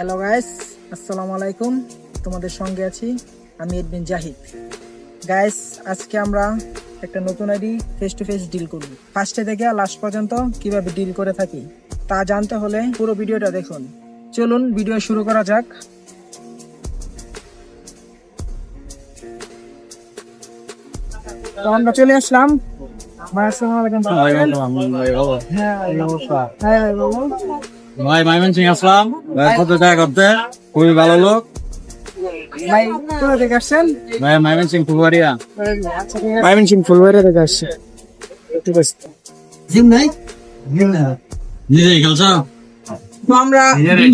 Hello guys, আসসালামু আলাইকুম। তোমাদের সঙ্গে আছি আমি এডমিন জাহিদ। গাইস, আজকে আমরা একটা নতুন ID face to face deal করব। ফার্স্টে থেকে লাস্ট পর্যন্ত কিভাবে ডিল করে থাকি তা জানতে হলে পুরো ভিডিওটা দেখুন। চলুন ভিডিও শুরু করা যাক। তো আমরা চলে আসলাম। ভাই আসসালামু আলাইকুম। ভাই ময়মনসিং আসলাম। ভাই কত টাকা করতে খুবই ভালো লোক। ভাই কোথা থেকে আসছেন? ভাই ময়মনসিং ফুলবাড়িয়া। ময়মনসিং ফুলবাড়িয়া থেকে আসছে। ঠিক আছে। জিম নাই? জিম না। নিজেই খেলছ? তো আমরা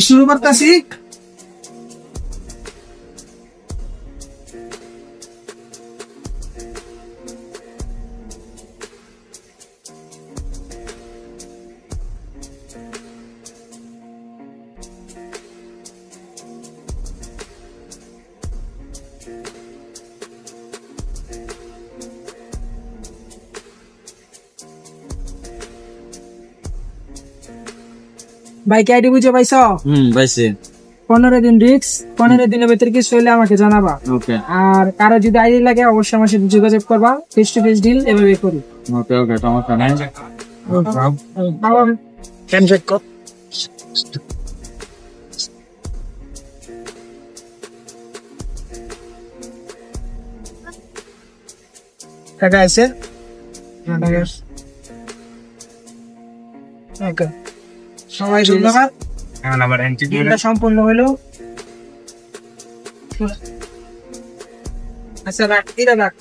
শুরু করতেছি। ভাই আইডি বুঝে পাইছ? পাইছি। 15 দিন রিক্স, 15 দিনের ভিতরে কিছু হলে আমাকে জানাবা। ওকে আর কারো যদি আইডি লাগে অবশ্যই আমার সাথে যোগাযোগ করবা। ফেস টু ফেস ডিল এভাবে করি। ওকে ওকে সমস্যা নাই। হ্যান্ডশেক কর। টাকা আছে? ওকে, সবাই ধন্যবাদ। ডিলটা সম্পূর্ণ হলো। আচ্ছা রাখ, এটা রাখ।